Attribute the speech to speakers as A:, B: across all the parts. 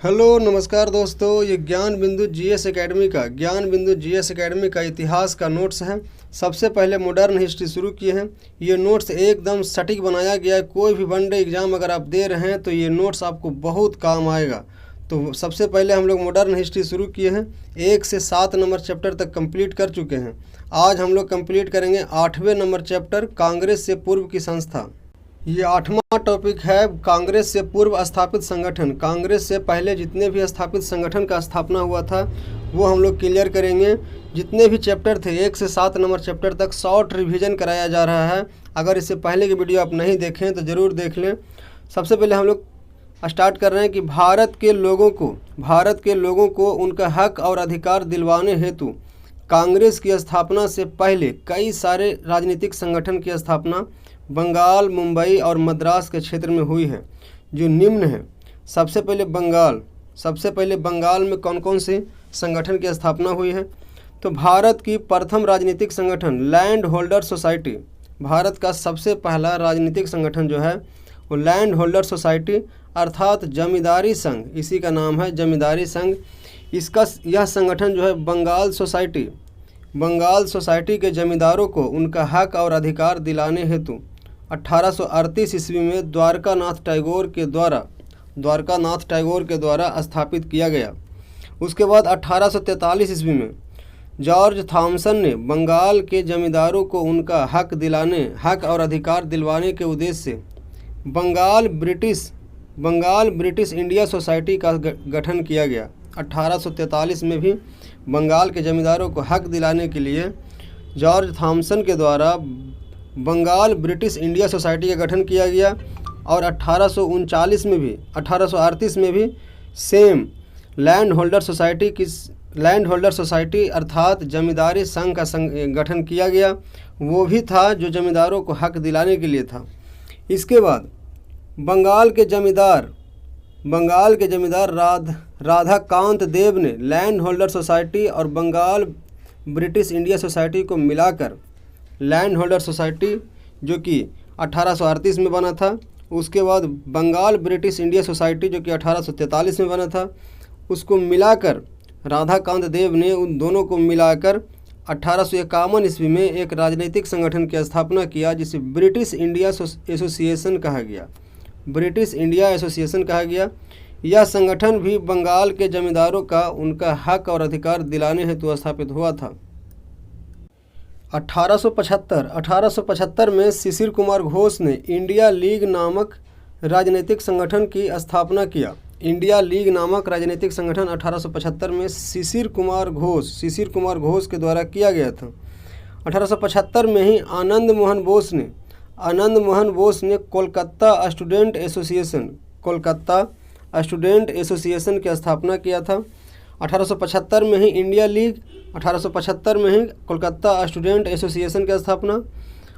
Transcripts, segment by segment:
A: Hello नमस्कार दोस्तों, ये ज्ञान बिंदु जीएस एकेडमी का इतिहास का नोट्स है। सबसे पहले मॉडर्न हिस्ट्री शुरू किए हैं। ये नोट्स एकदम सटीक बनाया गया है। कोई भी वनडे एग्ज़ाम अगर आप दे रहे हैं तो ये नोट्स आपको बहुत काम आएगा। तो सबसे पहले हम लोग मॉडर्न हिस्ट्री शुरू किए हैं। 1 से 7 नंबर चैप्टर तक कंप्लीट कर चुके हैं। आज हम लोग कंप्लीट करेंगे 8वें नंबर चैप्टर, कांग्रेस से पूर्व की संस्था। ये 8वां टॉपिक है, कांग्रेस से पूर्व स्थापित संगठन। कांग्रेस से पहले जितने भी स्थापित संगठन का स्थापना हुआ था वो हम लोग क्लियर करेंगे। जितने भी चैप्टर थे 1 से 7 नंबर चैप्टर तक शॉर्ट रिवीजन कराया जा रहा है। अगर इससे पहले की वीडियो आप नहीं देखें तो ज़रूर देख लें। सबसे पहले हम लोग स्टार्ट कर रहे हैं कि भारत के लोगों को उनका हक और अधिकार दिलवाने हेतु कांग्रेस की स्थापना से पहले कई सारे राजनीतिक संगठन की स्थापना बंगाल, मुंबई और मद्रास के क्षेत्र में हुई है, जो निम्न है। सबसे पहले बंगाल में कौन कौन से संगठन की स्थापना हुई है? तो भारत की प्रथम राजनीतिक संगठन लैंड होल्डर सोसाइटी, भारत का सबसे पहला राजनीतिक संगठन जो है वो लैंड होल्डर सोसाइटी अर्थात जमींदारी संघ, इसी का नाम है जमींदारी संघ। यह संगठन जो है बंगाल सोसाइटी के जमींदारों को उनका हक और अधिकार दिलाने हेतु 1838 ईस्वी में द्वारकानाथ टैगोर के द्वारा स्थापित किया गया। उसके बाद 1843 ईस्वी में जॉर्ज थॉमसन ने बंगाल के जमींदारों को उनका हक और अधिकार दिलवाने के उद्देश्य से बंगाल ब्रिटिश इंडिया सोसाइटी का गठन किया गया। 1843 में भी बंगाल के जमींदारों को हक दिलाने के लिए जॉर्ज थॉमसन के द्वारा बंगाल ब्रिटिश इंडिया सोसाइटी का गठन किया गया। और 1838 में भी सेम लैंड होल्डर सोसाइटी अर्थात जमींदारी संघ का गठन किया गया। वो भी था जो जमींदारों को हक दिलाने के लिए था। इसके बाद बंगाल के जमींदार राधा कांत देव ने लैंड होल्डर सोसाइटी और बंगाल ब्रिटिश इंडिया सोसाइटी को मिलाकर लैंड होल्डर सोसाइटी जो कि 1838 में बना था, उसके बाद बंगाल ब्रिटिश इंडिया सोसाइटी जो कि 1843 में बना था, उसको मिलाकर राधा कांत देव ने उन दोनों को मिलाकर 1851 ईस्वी में एक राजनीतिक संगठन की स्थापना किया, जिसे ब्रिटिश इंडिया एसोसिएशन कहा गया। यह संगठन भी बंगाल के जमींदारों का उनका हक और अधिकार दिलाने हेतु स्थापित हुआ था। 1875 में शिशिर कुमार घोष ने इंडिया लीग नामक राजनीतिक संगठन की स्थापना किया। इंडिया लीग नामक राजनीतिक संगठन 1875 में शिशिर कुमार घोष के द्वारा किया गया था। 1875 में ही आनंद मोहन बोस ने कोलकाता स्टूडेंट एसोसिएशन की स्थापना किया था। 1875 में ही इंडिया लीग, 1875 में ही कोलकाता स्टूडेंट एसोसिएशन की स्थापना।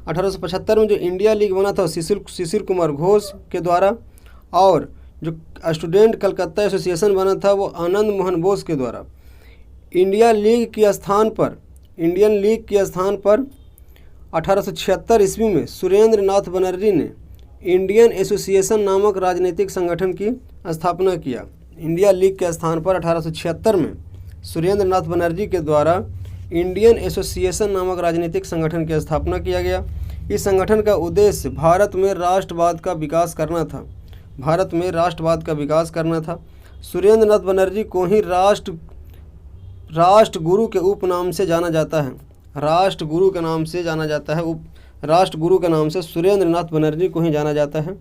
A: 1875 में जो इंडिया लीग बना था शिशिर कुमार घोष के द्वारा, और जो स्टूडेंट कलकत्ता एसोसिएशन बना था वो आनंद मोहन बोस के द्वारा। इंडियन लीग के स्थान पर 1876 ईस्वी में सुरेंद्र नाथ बनर्जी ने इंडियन एसोसिएशन नामक राजनीतिक संगठन की स्थापना किया। इंडिया लीग के स्थान पर 1876 में सुरेंद्र नाथ बनर्जी के द्वारा इंडियन एसोसिएशन नामक राजनीतिक संगठन की स्थापना किया गया। इस संगठन का उद्देश्य भारत में राष्ट्रवाद का विकास करना था। सुरेंद्र नाथ बनर्जी को ही राष्ट्रगुरु के उपनाम से जाना जाता है। राष्ट्रगुरु के नाम से सुरेंद्र नाथ बनर्जी को ही जाना जाता है।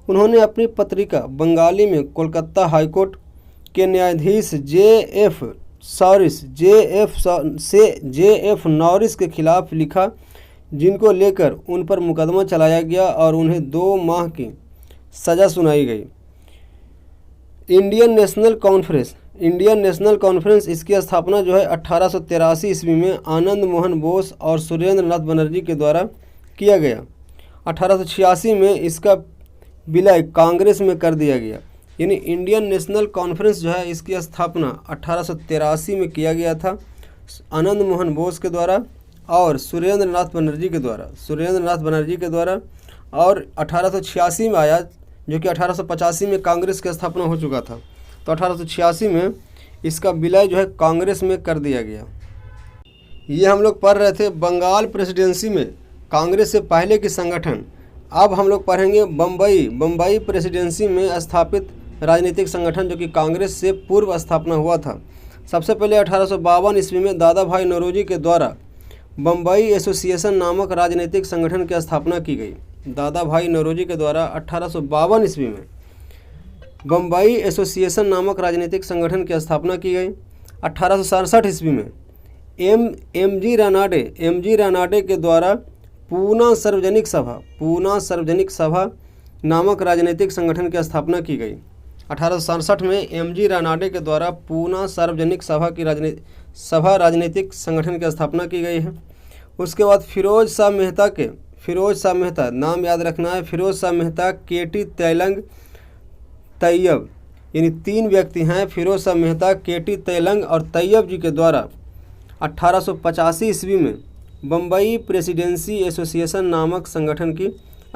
A: उन्होंने अपनी पत्रिका बंगाली में कोलकाता हाईकोर्ट के न्यायाधीश जे.एफ. नॉरिस के खिलाफ लिखा, जिनको लेकर उन पर मुकदमा चलाया गया और उन्हें 2 माह की सज़ा सुनाई गई। इंडियन नेशनल कॉन्फ्रेंस इसकी स्थापना जो है 1883 ईस्वी में आनंद मोहन बोस और सुरेंद्र नाथ बनर्जी के द्वारा किया गया। 1886 में इसका विलय कांग्रेस में कर दिया गया। यानी इंडियन नेशनल कॉन्फ्रेंस जो है इसकी स्थापना 1883 में किया गया था आनंद मोहन बोस के द्वारा और सुरेंद्र नाथ बनर्जी के द्वारा, और 1886 में आया, जो कि 1885 में कांग्रेस की स्थापना हो चुका था। तो 1886 में इसका विलय जो है कांग्रेस में कर दिया गया। ये हम लोग पढ़ रहे थे बंगाल प्रेसिडेंसी में कांग्रेस से पहले के संगठन। अब हम लोग पढ़ेंगे बम्बई प्रेसिडेंसी में स्थापित राजनीतिक संगठन जो कि कांग्रेस से पूर्व स्थापना हुआ था। सबसे पहले 1852 ईस्वी में दादा भाई नौरोजी के द्वारा बम्बई एसोसिएशन नामक राजनीतिक संगठन की स्थापना की गई। दादा भाई नौरोजी के द्वारा 1852 ईस्वी में बम्बई एसोसिएशन नामक राजनीतिक संगठन की स्थापना की गई। 1867 ईस्वी में एम जी रानाडे के द्वारा पूना सार्वजनिक सभा नामक राजनीतिक संगठन की स्थापना की गई। 1867 में एम जी रानाडे के द्वारा पूना सार्वजनिक सभा की राजनीतिक संगठन की स्थापना की गई है। उसके बाद फिरोज शाह मेहता, नाम याद रखना है, फिरोज शाह मेहता, केटी तेलंग, तैयब, यानी 3 व्यक्ति हैं, फिरोज शाह मेहता, केटी तेलंग और तैयब जी के द्वारा 1885 ईस्वी में बम्बई प्रेसिडेंसी एसोसिएशन नामक संगठन की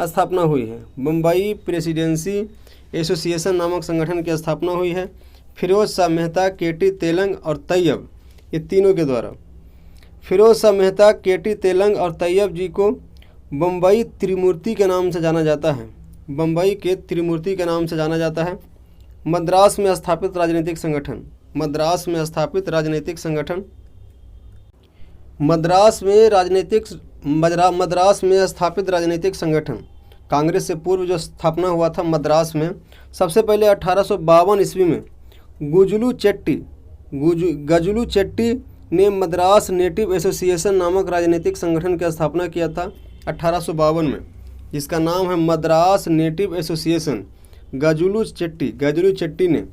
A: स्थापना हुई है। बम्बई प्रेसिडेंसी एसोसिएशन नामक संगठन की स्थापना हुई है फिरोज शाह मेहता, केटी तेलंग और तैयब, ये तीनों के द्वारा। फिरोज शाह मेहता, केटी तेलंग और तैयब जी को बम्बई त्रिमूर्ति के नाम से जाना जाता है। बम्बई के त्रिमूर्ति के नाम से जाना जाता है। मद्रास में स्थापित राजनीतिक संगठन, मद्रास में स्थापित राजनीतिक संगठन कांग्रेस से पूर्व जो स्थापना हुआ था मद्रास में। सबसे पहले 1852 ईस्वी में गजलू चेट्टी ने मद्रास नेटिव एसोसिएशन नामक राजनीतिक संगठन की स्थापना किया था 1852 में, जिसका नाम है मद्रास नेटिव एसोसिएशन। गजलू चेट्टी ने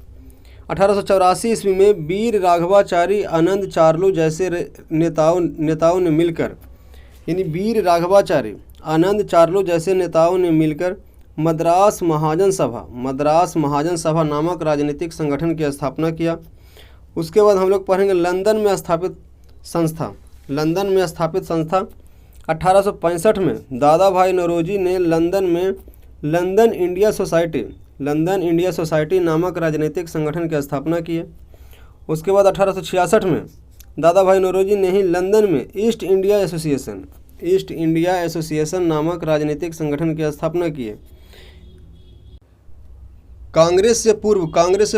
A: 1884 ईस्वी में वीर राघवाचारी, आनंद चार्लू जैसे नेताओं ने मिलकर, यानी वीर राघवाचारी, आनंद चार्लू जैसे नेताओं ने मिलकर मद्रास महाजन सभा नामक राजनीतिक संगठन की स्थापना किया। उसके बाद हम लोग पढ़ेंगे लंदन में स्थापित संस्था। 1865 में दादा भाई नौरोजी ने लंदन में लंदन इंडिया सोसाइटी नामक राजनीतिक संगठन की स्थापना की है। उसके बाद 1866 में दादा भाई नौरोजी ने ही लंदन में ईस्ट इंडिया एसोसिएशन नामक राजनीतिक संगठन की स्थापना की है। कांग्रेस से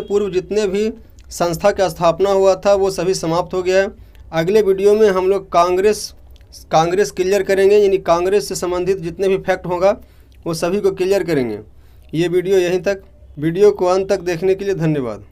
A: पूर्व जितने भी संस्था का स्थापना हुआ था वो सभी समाप्त हो गया है। अगले वीडियो में हम लोग कांग्रेस क्लियर करेंगे, यानी कांग्रेस से संबंधित जितने भी फैक्ट होगा वो सभी को क्लियर करेंगे। ये वीडियो यहीं तक। वीडियो को अंत तक देखने के लिए धन्यवाद।